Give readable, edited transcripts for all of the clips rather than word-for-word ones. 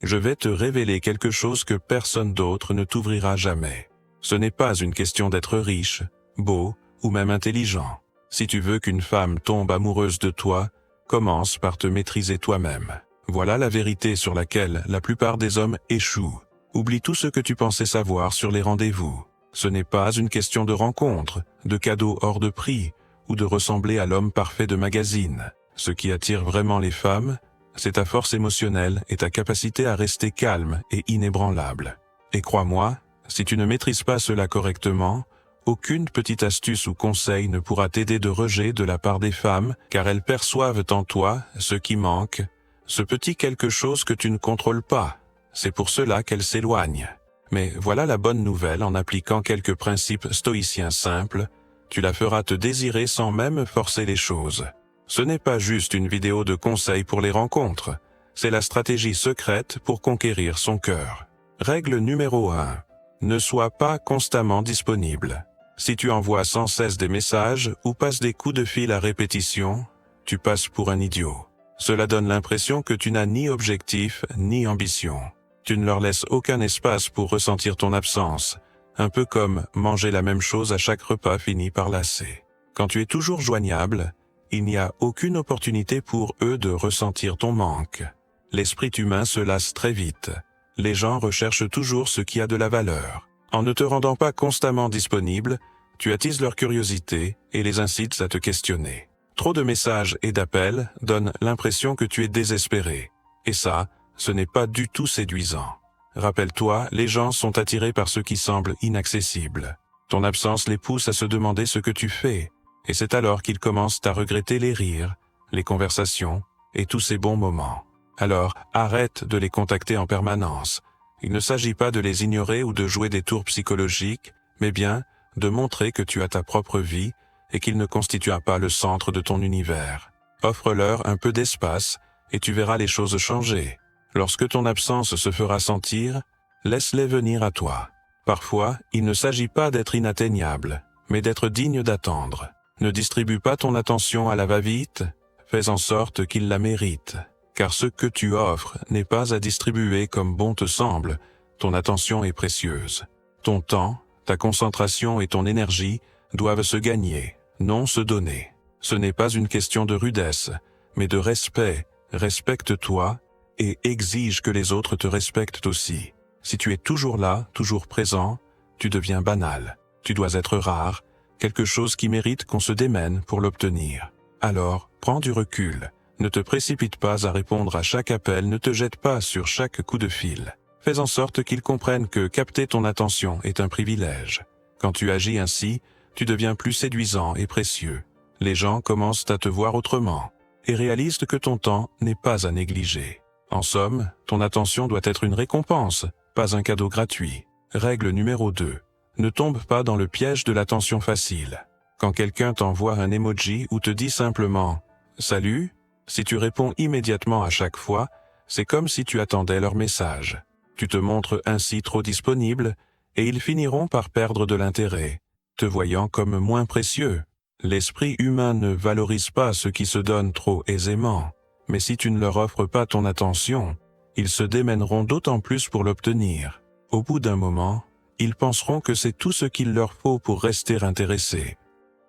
Je vais te révéler quelque chose que personne d'autre ne t'ouvrira jamais. Ce n'est pas une question d'être riche, beau ou même intelligent. Si tu veux qu'une femme tombe amoureuse de toi, commence par te maîtriser toi-même. Voilà la vérité sur laquelle la plupart des hommes échouent. Oublie tout ce que tu pensais savoir sur les rendez-vous. Ce n'est pas une question de rencontre, de cadeaux hors de prix, ou de ressembler à l'homme parfait de magazine. Ce qui attire vraiment les femmes, c'est ta force émotionnelle et ta capacité à rester calme et inébranlable. Et crois-moi, si tu ne maîtrises pas cela correctement, aucune petite astuce ou conseil ne pourra t'aider de rejet de la part des femmes, car elles perçoivent en toi ce qui manque, ce petit quelque chose que tu ne contrôles pas. C'est pour cela qu'elles s'éloignent. Mais voilà la bonne nouvelle, en appliquant quelques principes stoïciens simples, tu la feras te désirer sans même forcer les choses. Ce n'est pas juste une vidéo de conseils pour les rencontres, c'est la stratégie secrète pour conquérir son cœur. Règle numéro 1. Ne sois pas constamment disponible. Si tu envoies sans cesse des messages ou passes des coups de fil à répétition, tu passes pour un idiot. Cela donne l'impression que tu n'as ni objectif ni ambition. Tu ne leur laisses aucun espace pour ressentir ton absence, un peu comme manger la même chose à chaque repas finit par lasser. Quand tu es toujours joignable, il n'y a aucune opportunité pour eux de ressentir ton manque. L'esprit humain se lasse très vite. Les gens recherchent toujours ce qui a de la valeur. En ne te rendant pas constamment disponible, tu attises leur curiosité et les incites à te questionner. Trop de messages et d'appels donnent l'impression que tu es désespéré. Et ça, ce n'est pas du tout séduisant. Rappelle-toi, les gens sont attirés par ce qui semble inaccessible. Ton absence les pousse à se demander ce que tu fais, et c'est alors qu'ils commencent à regretter les rires, les conversations et tous ces bons moments. Alors, arrête de les contacter en permanence. Il ne s'agit pas de les ignorer ou de jouer des tours psychologiques, mais bien de montrer que tu as ta propre vie et qu'il ne constitue pas le centre de ton univers. Offre-leur un peu d'espace et tu verras les choses changer. Lorsque ton absence se fera sentir, laisse-les venir à toi. Parfois, il ne s'agit pas d'être inatteignable, mais d'être digne d'attendre. Ne distribue pas ton attention à la va-vite, fais en sorte qu'ils la méritent. Car ce que tu offres n'est pas à distribuer comme bon te semble, ton attention est précieuse. Ton temps, ta concentration et ton énergie doivent se gagner, non se donner. Ce n'est pas une question de rudesse, mais de respect. Respecte-toi et exige que les autres te respectent aussi. Si tu es toujours là, toujours présent, tu deviens banal. Tu dois être rare, quelque chose qui mérite qu'on se démène pour l'obtenir. Alors, prends du recul. Ne te précipite pas à répondre à chaque appel, ne te jette pas sur chaque coup de fil. Fais en sorte qu'ils comprennent que capter ton attention est un privilège. Quand tu agis ainsi, tu deviens plus séduisant et précieux. Les gens commencent à te voir autrement et réalisent que ton temps n'est pas à négliger. En somme, ton attention doit être une récompense, pas un cadeau gratuit. Règle numéro 2. Ne tombe pas dans le piège de l'attention facile. Quand quelqu'un t'envoie un emoji ou te dit simplement « Salut », si tu réponds immédiatement à chaque fois, c'est comme si tu attendais leur message. Tu te montres ainsi trop disponible et ils finiront par perdre de l'intérêt, te voyant comme moins précieux. L'esprit humain ne valorise pas ce qui se donne trop aisément, mais si tu ne leur offres pas ton attention, ils se démèneront d'autant plus pour l'obtenir. Au bout d'un moment, ils penseront que c'est tout ce qu'il leur faut pour rester intéressés.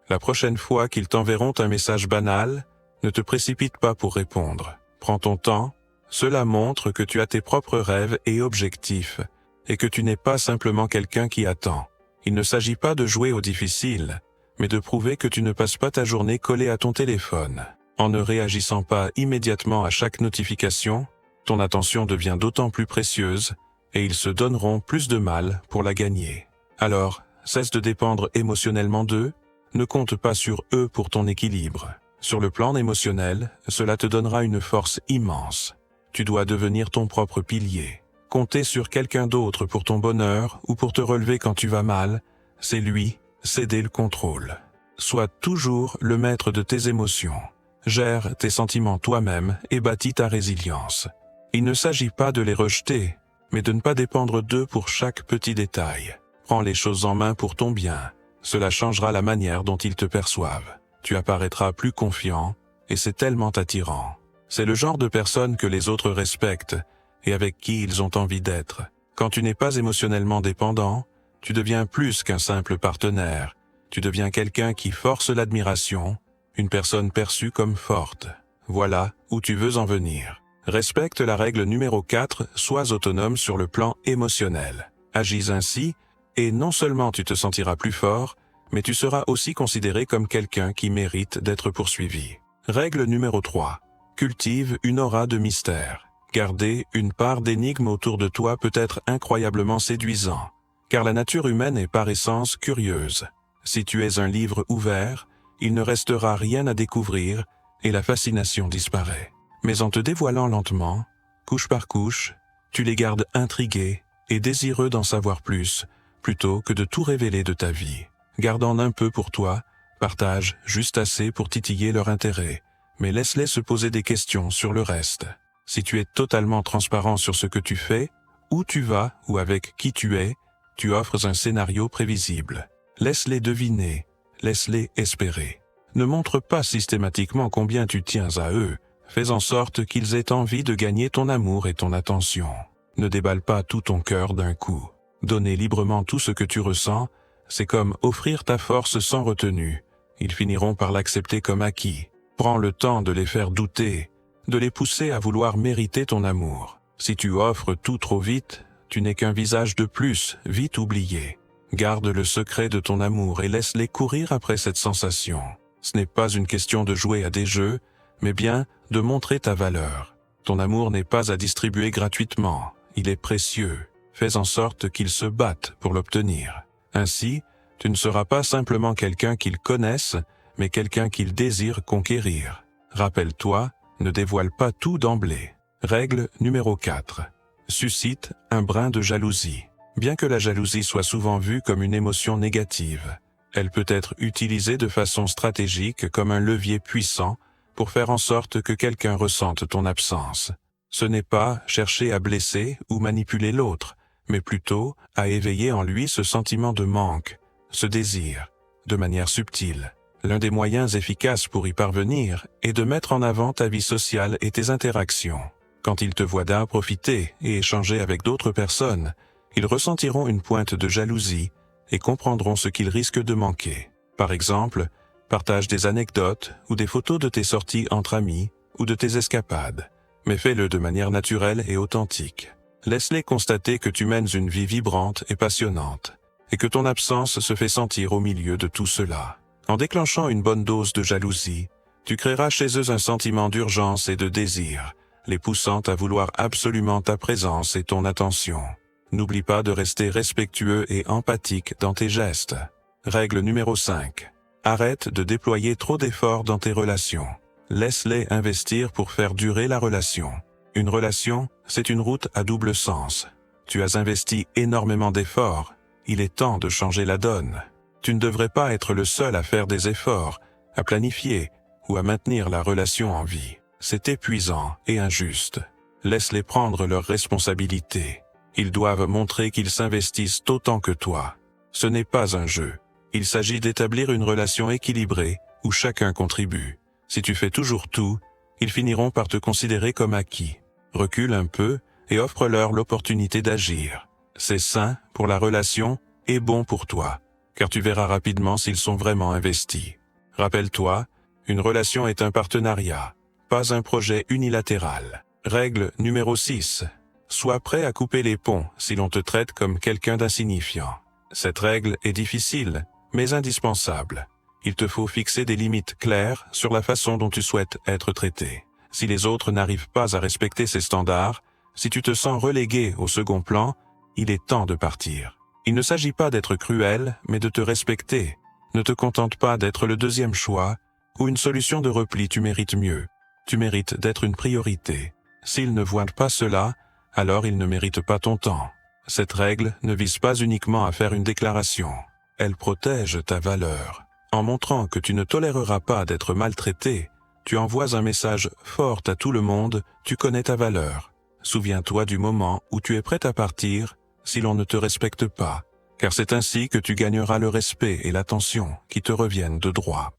La prochaine fois qu'ils t'enverront un message banal, ne te précipite pas pour répondre. Prends ton temps, cela montre que tu as tes propres rêves et objectifs, et que tu n'es pas simplement quelqu'un qui attend. Il ne s'agit pas de jouer au difficile, mais de prouver que tu ne passes pas ta journée collé à ton téléphone. En ne réagissant pas immédiatement à chaque notification, ton attention devient d'autant plus précieuse, et ils se donneront plus de mal pour la gagner. Alors, cesse de dépendre émotionnellement d'eux, ne compte pas sur eux pour ton équilibre. Sur le plan émotionnel, cela te donnera une force immense. Tu dois devenir ton propre pilier. Compter sur quelqu'un d'autre pour ton bonheur ou pour te relever quand tu vas mal, c'est lui, céder le contrôle. Sois toujours le maître de tes émotions. Gère tes sentiments toi-même et bâtis ta résilience. Il ne s'agit pas de les rejeter, mais de ne pas dépendre d'eux pour chaque petit détail. Prends les choses en main pour ton bien. Cela changera la manière dont ils te perçoivent. Tu apparaîtras plus confiant, et c'est tellement attirant. C'est le genre de personne que les autres respectent, et avec qui ils ont envie d'être. Quand tu n'es pas émotionnellement dépendant, tu deviens plus qu'un simple partenaire. Tu deviens quelqu'un qui force l'admiration, une personne perçue comme forte. Voilà où tu veux en venir. Respecte la règle numéro 4, sois autonome sur le plan émotionnel. Agis ainsi, et non seulement tu te sentiras plus fort, mais tu seras aussi considéré comme quelqu'un qui mérite d'être poursuivi. Règle numéro 3. Cultive une aura de mystère. Garder une part d'énigme autour de toi peut être incroyablement séduisant, car la nature humaine est par essence curieuse. Si tu es un livre ouvert, il ne restera rien à découvrir et la fascination disparaît. Mais en te dévoilant lentement, couche par couche, tu les gardes intrigués et désireux d'en savoir plus, plutôt que de tout révéler de ta vie. Garde-en un peu pour toi, partage juste assez pour titiller leur intérêt, mais laisse-les se poser des questions sur le reste. Si tu es totalement transparent sur ce que tu fais, où tu vas ou avec qui tu es, tu offres un scénario prévisible. Laisse-les deviner, laisse-les espérer. Ne montre pas systématiquement combien tu tiens à eux, fais en sorte qu'ils aient envie de gagner ton amour et ton attention. Ne déballe pas tout ton cœur d'un coup. Donner librement tout ce que tu ressens, c'est comme offrir ta force sans retenue. Ils finiront par l'accepter comme acquis. Prends le temps de les faire douter, de les pousser à vouloir mériter ton amour. Si tu offres tout trop vite, tu n'es qu'un visage de plus, vite oublié. Garde le secret de ton amour et laisse-les courir après cette sensation. Ce n'est pas une question de jouer à des jeux, mais bien de montrer ta valeur. Ton amour n'est pas à distribuer gratuitement, il est précieux. Fais en sorte qu'ils se battent pour l'obtenir. Ainsi, tu ne seras pas simplement quelqu'un qu'ils connaissent, mais quelqu'un qu'ils désirent conquérir. Rappelle-toi, ne dévoile pas tout d'emblée. Règle numéro 4. Suscite un brin de jalousie. Bien que la jalousie soit souvent vue comme une émotion négative, elle peut être utilisée de façon stratégique comme un levier puissant pour faire en sorte que quelqu'un ressente ton absence. Ce n'est pas chercher à blesser ou manipuler l'autre, mais plutôt à éveiller en lui ce sentiment de manque, ce désir, de manière subtile. L'un des moyens efficaces pour y parvenir est de mettre en avant ta vie sociale et tes interactions. Quand ils te voient d'un profiter et échanger avec d'autres personnes, ils ressentiront une pointe de jalousie et comprendront ce qu'ils risquent de manquer. Par exemple, partage des anecdotes ou des photos de tes sorties entre amis ou de tes escapades, mais fais-le de manière naturelle et authentique. Laisse-les constater que tu mènes une vie vibrante et passionnante, et que ton absence se fait sentir au milieu de tout cela. En déclenchant une bonne dose de jalousie, tu créeras chez eux un sentiment d'urgence et de désir, les poussant à vouloir absolument ta présence et ton attention. N'oublie pas de rester respectueux et empathique dans tes gestes. Règle numéro 5. Arrête de déployer trop d'efforts dans tes relations. Laisse-les investir pour faire durer la relation. Une relation, c'est une route à double sens. Tu as investi énormément d'efforts. Il est temps de changer la donne. Tu ne devrais pas être le seul à faire des efforts, à planifier ou à maintenir la relation en vie. C'est épuisant et injuste. Laisse-les prendre leurs responsabilités. Ils doivent montrer qu'ils s'investissent autant que toi. Ce n'est pas un jeu. Il s'agit d'établir une relation équilibrée où chacun contribue. Si tu fais toujours tout, ils finiront par te considérer comme acquis. Recule un peu et offre-leur l'opportunité d'agir. C'est sain pour la relation et bon pour toi, car tu verras rapidement s'ils sont vraiment investis. Rappelle-toi, une relation est un partenariat, pas un projet unilatéral. Règle numéro 6. Sois prêt à couper les ponts si l'on te traite comme quelqu'un d'insignifiant. Cette règle est difficile, mais indispensable. Il te faut fixer des limites claires sur la façon dont tu souhaites être traité. Si les autres n'arrivent pas à respecter ces standards, si tu te sens relégué au second plan, il est temps de partir. Il ne s'agit pas d'être cruel, mais de te respecter. Ne te contente pas d'être le deuxième choix, ou une solution de repli, tu mérites mieux. Tu mérites d'être une priorité. S'ils ne voient pas cela, alors ils ne méritent pas ton temps. Cette règle ne vise pas uniquement à faire une déclaration. Elle protège ta valeur. En montrant que tu ne toléreras pas d'être maltraité, tu envoies un message fort à tout le monde, tu connais ta valeur. Souviens-toi du moment où tu es prêt à partir si l'on ne te respecte pas, car c'est ainsi que tu gagneras le respect et l'attention qui te reviennent de droit.